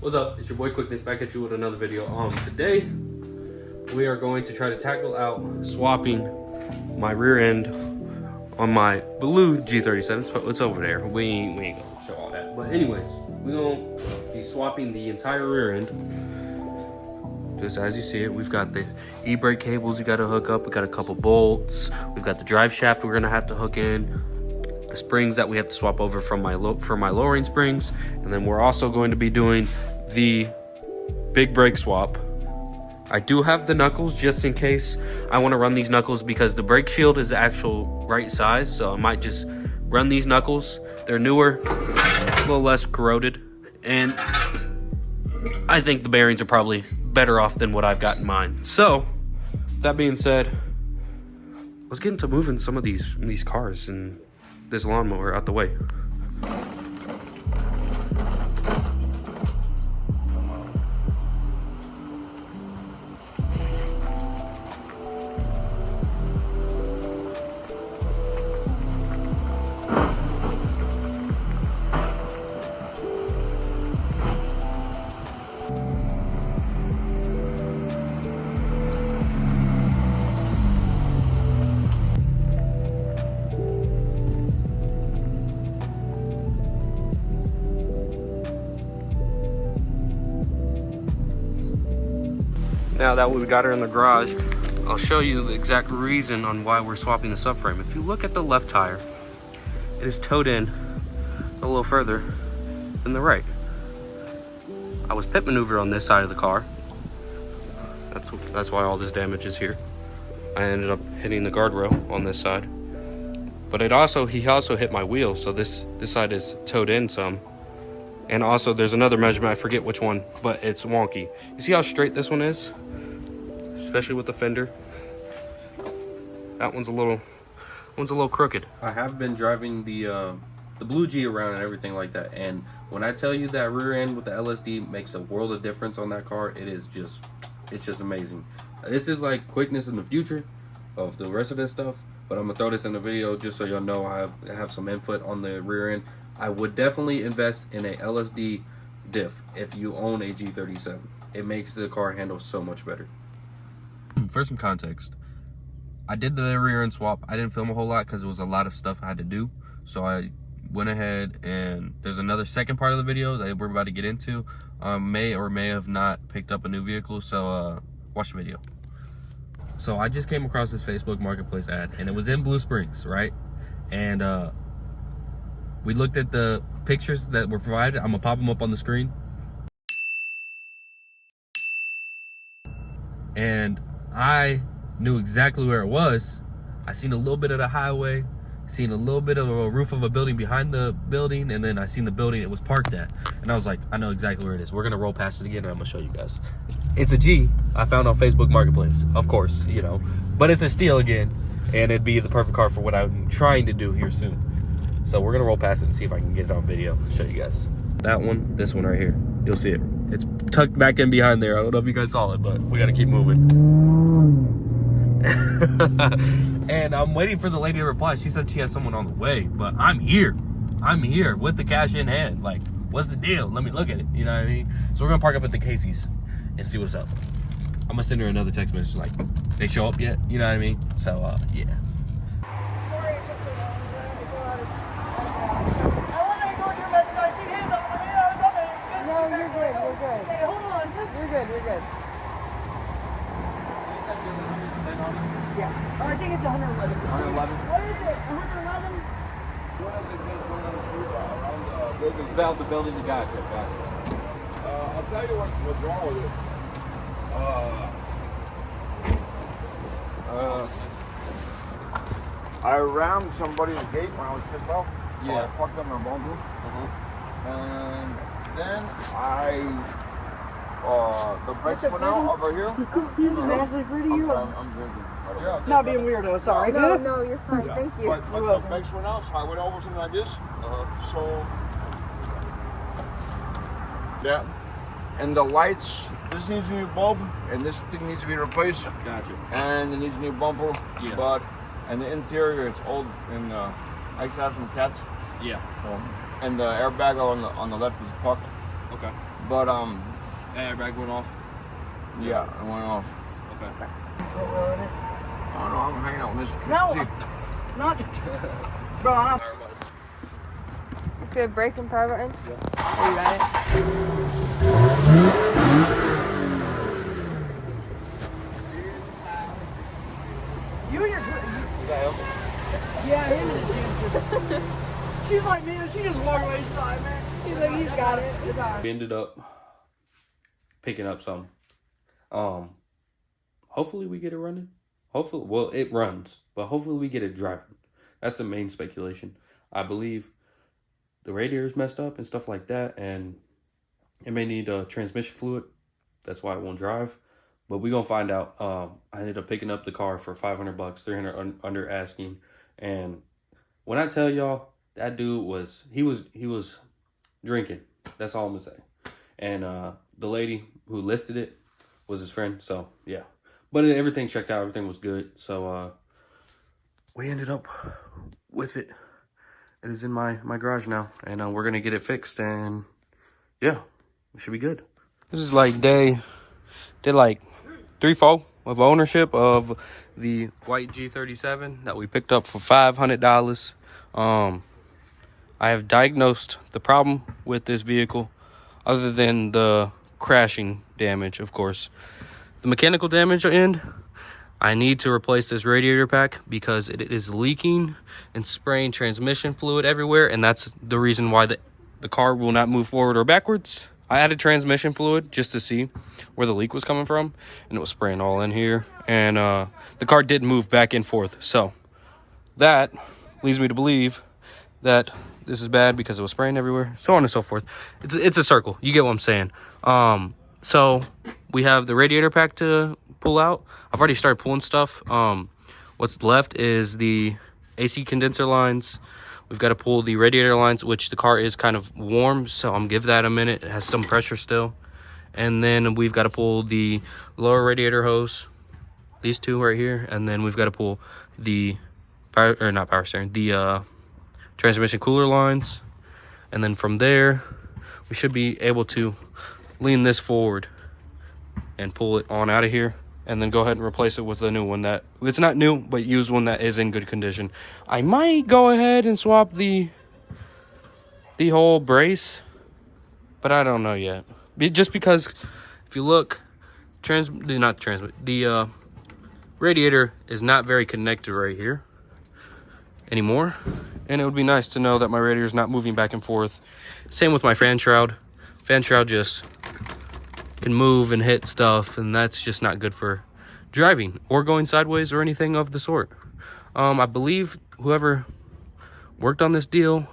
What's up? It's your boy Quickness back at you with another video. Today we are going to try to tackle out swapping my rear end on my blue G37. So it's over there. We ain't gonna show all that. But anyways, we're gonna be swapping the entire rear end. Just as you see it, we've got the e-brake cables you gotta hook up. We got a couple bolts. We've got the drive shaft we're gonna have to hook in. The springs that we have to swap over from my lowering springs. And then we're also going to be doing the big brake swap. I do have the knuckles just in case I want to run these knuckles because the brake shield is the actual right size, so I might just run these knuckles. They're newer, a little less corroded, and I think the bearings are probably better off than what I've got in mind. So that being said, let's get into moving some of these cars and this lawnmower out the way. Now that we got her in the garage, I'll show you the exact reason on why we're swapping the subframe. If you look at the left tire, it is towed in a little further than the right. I was pit maneuvered on this side of the car. That's why all this damage is here. I ended up hitting the guardrail on this side. But he also hit my wheel, so this side is towed in some. And also there's another measurement, I forget which one, but it's wonky. You see how straight this one is? Especially with the fender. That one's a little crooked. I have been driving the Blue G around and everything like that, and when I tell you that rear end with the LSD makes a world of difference on that car, it's just amazing. This is like quickness in the future of the rest of this stuff, but I'm gonna throw this in the video just so y'all know I have some input on the rear end. I would definitely invest in a LSD diff if you own a G37. It makes the car handle so much better. For some context, I did the rear end swap. I didn't film a whole lot because it was a lot of stuff I had to do. So I went ahead, and there's another second part of the video that we're about to get into. May or may have not picked up a new vehicle, so watch the video. So I just came across this Facebook Marketplace ad, and it was in Blue Springs, right? And we looked at the pictures that were provided. I'm gonna pop them up on the screen. And I knew exactly where it was. I seen a little bit of the highway, seen a little bit of a roof of a building behind the building, and then I seen the building it was parked at. And I was like, I know exactly where it is. We're gonna roll past it again and I'm gonna show you guys. It's a G I found on Facebook Marketplace, of course, you know, but it's a steal again, and it'd be the perfect car for what I'm trying to do here soon. So we're gonna roll past it and see if I can get it on video, show you guys. That one, this one right here, you'll see it. It's tucked back in behind there. I don't know if you guys saw it, but we gotta keep moving. And I'm waiting for the lady to reply. She said she has someone on the way, but I'm here. I'm here with the cash in hand. Like, what's the deal? Let me look at it, you know what I mean? So we're gonna park up at the Casey's and see what's up. I'm gonna send her another text message like, they show up yet? You know what I mean? So, yeah. You're good. Yeah. Oh, I think it's 111. 111? What is it? 111? About the building, gotcha. I'll tell you what's wrong with it. I rammed somebody's gate when I was pissed off. So Yeah. I fucked up my bumper. And then the brakes went out over here. This is massively free to you. I'm drinking. Not being weirdo, sorry. No, you're fine. Thank you. But the brakes went out, so I went over something like this. So, yeah. And the lights, this needs a new bulb, and this thing needs to be replaced. Gotcha. And it needs a new bumper. Yeah. And the interior, it's old, and I used to have some cats. Yeah. So, and the airbag on the left is fucked. Okay. But Airbag went off. yeah, it went off. Okay. Don't ruin it. I don't know. I'm hanging out with Mr. No, Tristan. not. Bro, I'm. You see a brake and power button? Yeah. Oh, you got it. You and your. You got help? Yeah, him and his dude. She's like me, she just walked away. She's like, man. He's like, he's got it. It's all right. We ended up picking up some. Hopefully we get it running. Hopefully, well, it runs, but hopefully we get it driving. That's the main speculation. I believe the radiator's messed up and stuff like that, and it may need transmission fluid. That's why it won't drive. But we're gonna find out. I ended up picking up the car for $500, $300 under asking. And when I tell y'all, that dude was drinking. That's all I'm gonna say. And the lady who listed it was his friend. So yeah, but everything checked out. Everything was good. So we ended up with it. It is in my garage now, and we're gonna get it fixed. And yeah, it should be good. This is like day like 3-4 of ownership of the white G37 that we picked up for $500. I have diagnosed the problem with this vehicle, other than the crashing damage, of course. The mechanical damage end, I need to replace this radiator pack because it is leaking and spraying transmission fluid everywhere, and that's the reason why the car will not move forward or backwards. I added transmission fluid just to see where the leak was coming from, and it was spraying all in here, and the car did move back and forth. So that leads me to believe that this is bad because it was spraying everywhere, so on and so forth. It's a circle. You get what I'm saying. So we have the radiator pack to pull out. I've already started pulling stuff. What's left is the AC condenser lines. We've got to pull the radiator lines, which the car is kind of warm, so I'm gonna give that a minute. It has some pressure still. And then we've got to pull the lower radiator hose, these two right here, and then we've got to pull the the transmission cooler lines. And then from there, we should be able to lean this forward and pull it on out of here, and then go ahead and replace it with a new one that it's not new, but used one that is in good condition. I might go ahead and swap the whole brace, but I don't know yet. Just because if you look, the radiator is not very connected right here anymore, and it would be nice to know that my radiator is not moving back and forth. Same with my fan shroud. Fan shroud just can move and hit stuff, and that's just not good for driving or going sideways or anything of the sort. I believe whoever worked on this deal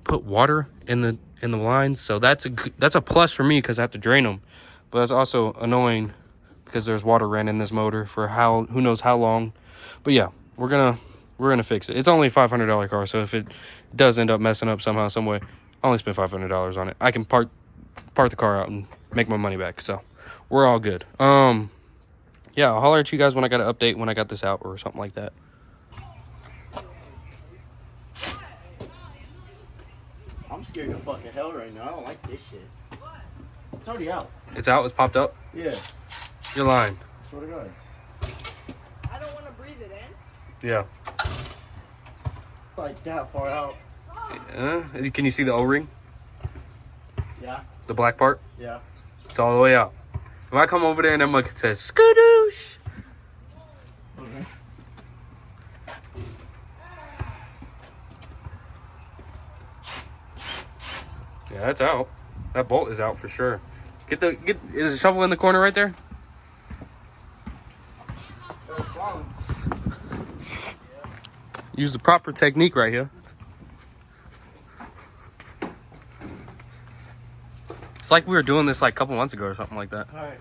put water in the lines, so that's a plus for me because I have to drain them. But that's also annoying because there's water ran in this motor for who knows how long. But yeah, we're gonna fix it. It's only a $500 car, so if it does end up messing up somehow, some way, I only spent $500 on it. I can part the car out and make my money back, so we're all good. Yeah, I'll holler at you guys when I got an update, when I got this out or something like that. I'm scared to fucking hell right now. I don't like this shit. It's already out. It's out? It's popped up? Yeah. You're lying. I swear to God. I don't want to breathe it in. Yeah. Like that far out. Can you see the O-ring? Yeah. The black part? Yeah. It's all the way out. If I come over there and it says skadoosh. Okay. Yeah, that's out. That bolt is out for sure. Is the shovel in the corner right there? Use the proper technique right here. It's like we were doing this like a couple months ago or something like that. All right.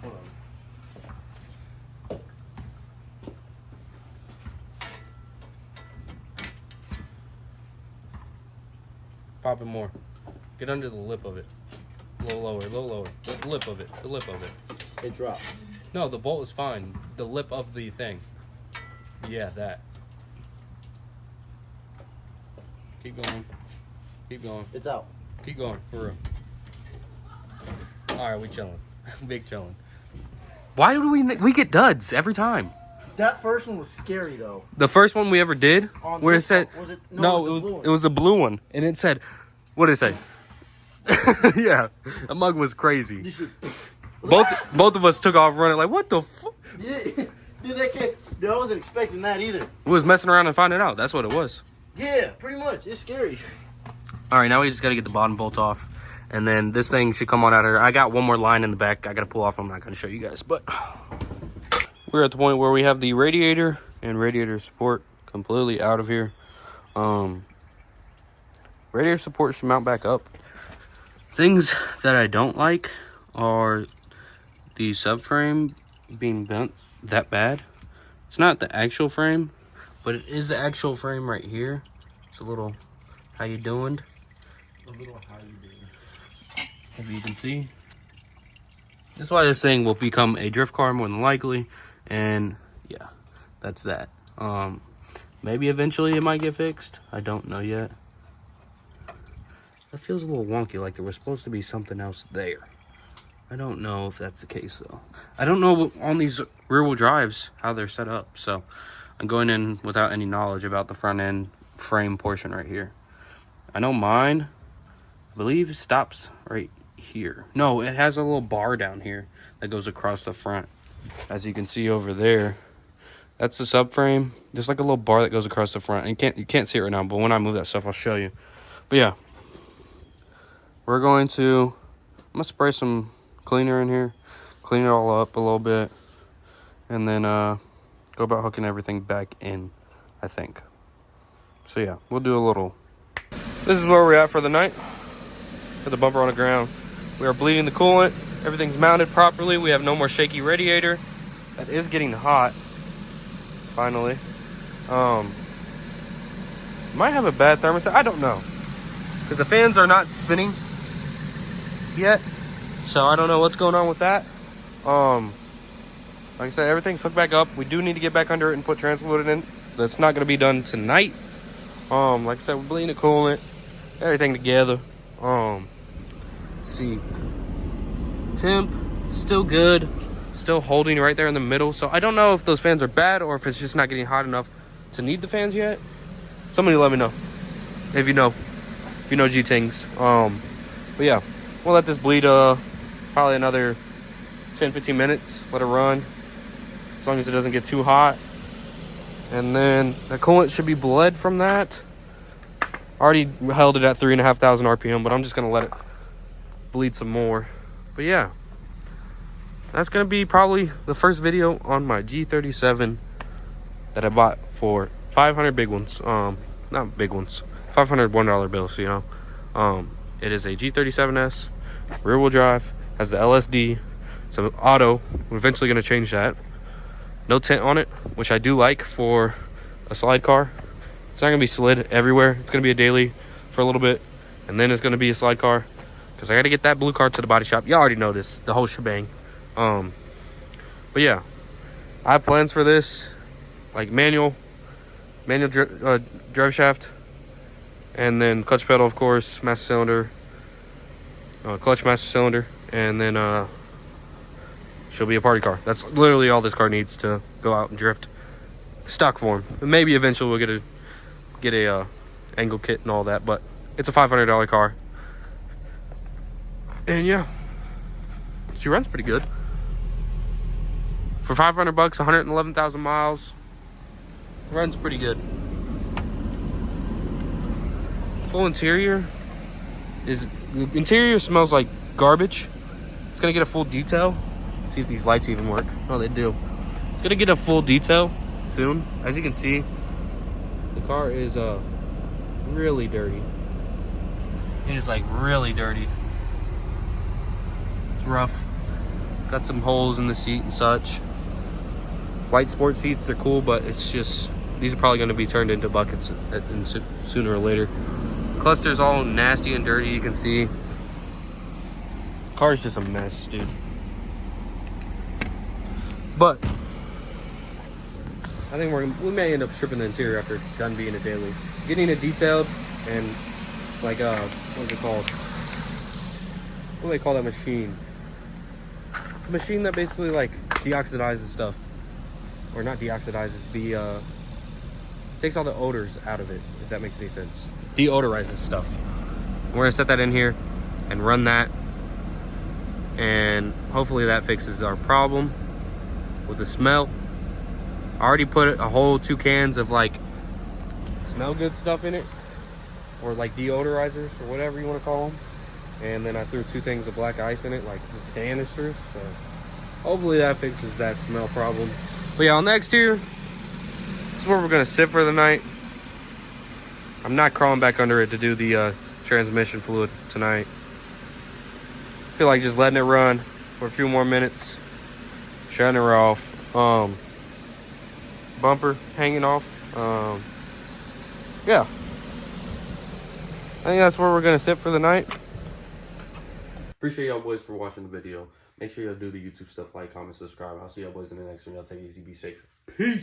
Hold on. Pop it more. Get under the lip of it. A little lower, a little lower. The lip of it, the lip of it. It dropped. No, the bolt is fine. The lip of the thing. Yeah, that. Keep going. Keep going. It's out. Keep going, for real. All right, we chilling. Big chilling. Why do we get duds every time? That first one was scary though. The first one we ever did, On where it this said, one, was it? no, it was a blue one, and it said, what did it say? Yeah, that mug was crazy. You should, Both of us took off running like, what the fuck? yeah, dude, that kid. Dude, I wasn't expecting that either. We was messing around and finding out. That's what it was. Yeah, pretty much. It's scary. All right, now we just got to get the bottom bolts off. And then this thing should come on out of here. I got one more line in the back I got to pull off. I'm not going to show you guys. But we're at the point where we have the radiator and radiator support completely out of here. Radiator support should mount back up. Things that I don't like are the subframe being bent that bad. It's not the actual frame, but it is the actual frame right here. It's a little, how you doing? A little how you doing. As you can see. That's why this thing will become a drift car more than likely. And yeah, that's that. Maybe eventually it might get fixed. I don't know yet. That feels a little wonky, like there was supposed to be something else there. I don't know if that's the case though. I don't know on these rear wheel drives how they're set up, so I'm going in without any knowledge about the front end frame portion right here. I know mine, I believe, stops right here. No, it has a little bar down here that goes across the front. As you can see over there, that's the subframe. There's like a little bar that goes across the front. And you can't see it right now, but when I move that stuff, I'll show you. But yeah, I'm gonna spray some cleaner in here, clean it all up a little bit, and then go about hooking everything back in, I think. So yeah, we'll do a little. This is where we're at for the night. Put the bumper on the ground. We are bleeding the coolant. Everything's mounted properly. We have no more shaky radiator. That is getting hot. Finally. Might have a bad thermostat. I don't know. Because the fans are not spinning yet. So I don't know what's going on with that. Like I said, everything's hooked back up. We do need to get back under it and put transfluid in. That's not going to be done tonight. Like I said, we're bleeding the coolant. Everything together. Let's see. Temp, still good. Still holding right there in the middle. So I don't know if those fans are bad or if it's just not getting hot enough to need the fans yet. Somebody let me know. If you know. If you know G-Tings. But yeah. We'll let this bleed probably another 10-15 minutes. Let it run. As long as it doesn't get too hot. And then the coolant should be bled from that. Already held it at 3,500 RPM, but I'm just going to let it bleed some more. But yeah. That's going to be probably the first video on my G37 that I bought for 500 big ones. Not big ones. 500 $1 bills, you know. It is a G37S, rear wheel drive, has the LSD, it's an auto. We're eventually going to change that. No tint on it, which I do like for a slide car. It's not going to be slid everywhere. It's going to be a daily for a little bit, and then it's going to be a slide car. Because I got to get that blue car to the body shop. You already know this, the whole shebang. But yeah, I have plans for this, like manual drive shaft, and then clutch pedal, of course, master cylinder, clutch master cylinder, and then she'll be a party car. That's literally all this car needs to go out and drift. Stock form. Maybe eventually we'll get a angle kit and all that, but it's a $500 car. And yeah, she runs pretty good. For $500, 111,000 miles, runs pretty good. Full interior smells like garbage. It's gonna get a full detail. See if these lights even work. Oh, they do. It's gonna get a full detail soon. As you can see, the car is really dirty. It is like really dirty. It's rough. Got some holes in the seat and such. White sport seats, they're cool, but it's just, these are probably going to be turned into buckets sooner or later. Cluster's all nasty and dirty, you can see. Car's just a mess, dude. But I think we may end up stripping the interior after it's done being a daily. Getting it detailed and like what's it called? What do they call that machine? A machine that basically like deoxidizes stuff, or not deoxidizes, the takes all the odors out of it, if that makes any sense. Deodorizes stuff. We're gonna set that in here and run that, and hopefully that fixes our problem with the smell. I already put a whole 2 cans of like smell good stuff in it, or like deodorizers or whatever you want to call them, and then I threw 2 things of black ice in it, like canisters. So hopefully that fixes that smell problem. But yeah, on the exterior, this is where we're gonna sit for the night. I'm not crawling back under it to do the transmission fluid tonight. Feel like just letting it run for a few more minutes, shutting her off. Bumper hanging off. Yeah, I think that's where we're gonna sit for the night. Appreciate y'all boys for watching the video. Make sure y'all do the YouTube stuff, like, comment, subscribe. I'll see y'all boys in the next one. Y'all take it easy, be safe. Peace.